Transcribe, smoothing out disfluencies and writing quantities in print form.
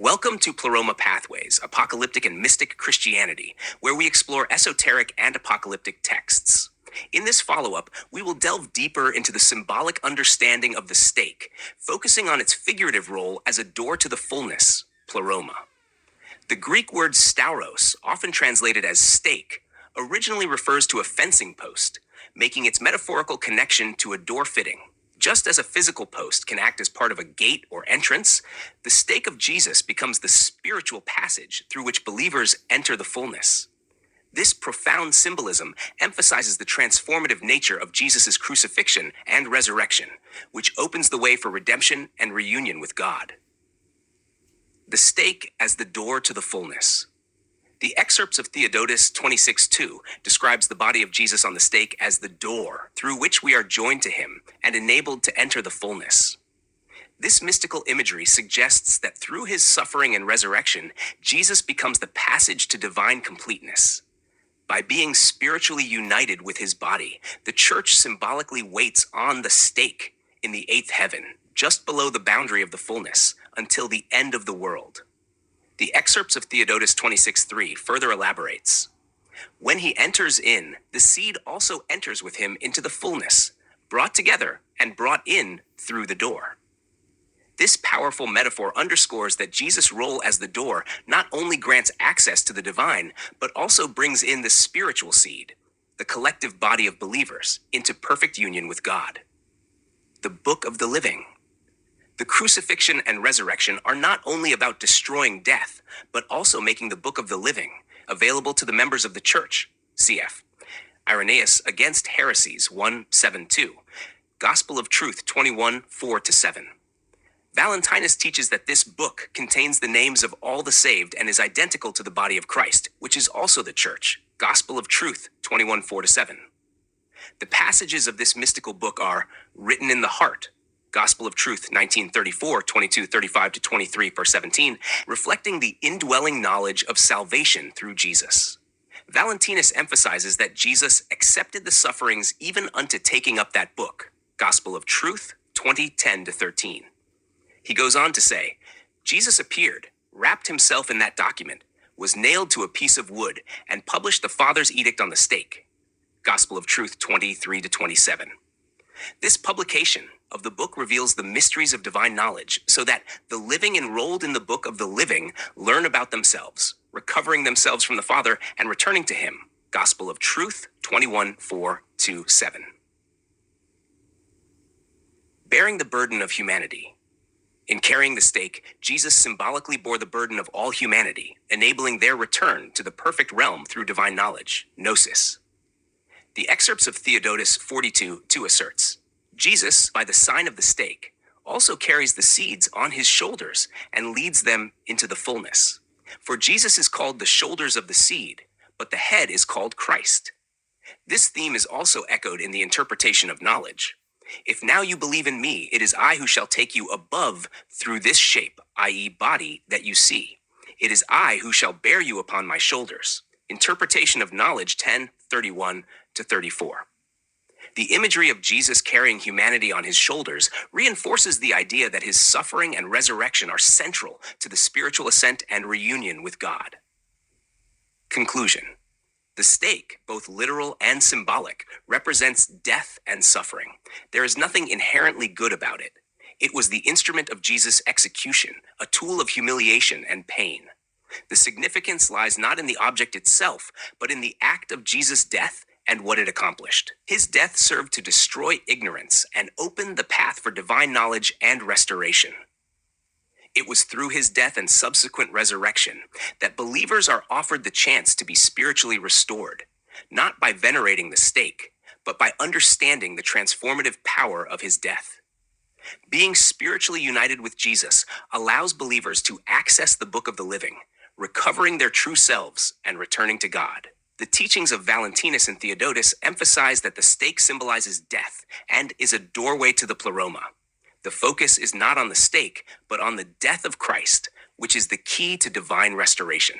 Welcome to Pleroma Pathways, Apocalyptic and Mystic Christianity, where we explore esoteric and apocalyptic texts. In this follow-up, we will delve deeper into the symbolic understanding of the stake, focusing on its figurative role as a door to the fullness, Pleroma. The Greek word stauros, often translated as stake, originally refers to a fencing post, making its metaphorical connection to a door fitting. Just as a physical post can act as part of a gate or entrance, the stake of Jesus becomes the spiritual passage through which believers enter the fullness. This profound symbolism emphasizes the transformative nature of Jesus' crucifixion and resurrection, which opens the way for redemption and reunion with God. The stake as the door to the fullness. The Excerpts of Theodotus 26:2 describes the body of Jesus on the stake as the door through which we are joined to him and enabled to enter the fullness. This mystical imagery suggests that through his suffering and resurrection, Jesus becomes the passage to divine completeness. By being spiritually united with his body, the church symbolically waits on the stake in the eighth heaven, just below the boundary of the fullness, until the end of the world. The Excerpts of Theodotus 26:3 further elaborates. When he enters in, the seed also enters with him into the fullness, brought together and brought in through the door. This powerful metaphor underscores that Jesus' role as the door not only grants access to the divine, but also brings in the spiritual seed, the collective body of believers, into perfect union with God. The Book of the Living. The crucifixion and resurrection are not only about destroying death, but also making the Book of the Living available to the members of the church. Cf. Irenaeus Against Heresies 1:7-2, Gospel of Truth 21:4-7. Valentinus teaches that this book contains the names of all the saved and is identical to the body of Christ, which is also the church. Gospel of Truth 21:4-7. The passages of this mystical book are written in the heart. Gospel of Truth 19:34, 22:35-23, verse 17, reflecting the indwelling knowledge of salvation through Jesus. Valentinus emphasizes that Jesus accepted the sufferings even unto taking up that book. Gospel of Truth 20:10-13. He goes on to say, Jesus appeared, wrapped himself in that document, was nailed to a piece of wood, and published the Father's edict on the stake. Gospel of Truth 23-27. This publication of the book reveals the mysteries of divine knowledge so that the living enrolled in the book of the living learn about themselves, recovering themselves from the Father and returning to him. Gospel of Truth 21:4-7. Bearing the burden of humanity. In carrying the stake, Jesus symbolically bore the burden of all humanity, enabling their return to the perfect realm through divine knowledge, gnosis. The Excerpts of Theodotus 42:2 asserts, Jesus, by the sign of the stake, also carries the seeds on his shoulders and leads them into the fullness. For Jesus is called the shoulders of the seed, but the head is called Christ. This theme is also echoed in the interpretation of knowledge. If now you believe in me, it is I who shall take you above through this shape, i.e. body, that you see. It is I who shall bear you upon my shoulders. Interpretation of knowledge 10:31-34. The imagery of Jesus carrying humanity on his shoulders reinforces the idea that his suffering and resurrection are central to the spiritual ascent and reunion with God. Conclusion. The stake, both literal and symbolic, represents death and suffering. There is nothing inherently good about it. It was the instrument of Jesus' execution, a tool of humiliation and pain. The significance lies not in the object itself, but in the act of Jesus' death and what it accomplished. His death served to destroy ignorance and open the path for divine knowledge and restoration. It was through his death and subsequent resurrection that believers are offered the chance to be spiritually restored, not by venerating the stake, but by understanding the transformative power of his death. Being spiritually united with Jesus allows believers to access the book of the living, recovering their true selves and returning to God. The teachings of Valentinus and Theodotus emphasize that the stake symbolizes death and is a doorway to the Pleroma. The focus is not on the stake, but on the death of Christ, which is the key to divine restoration.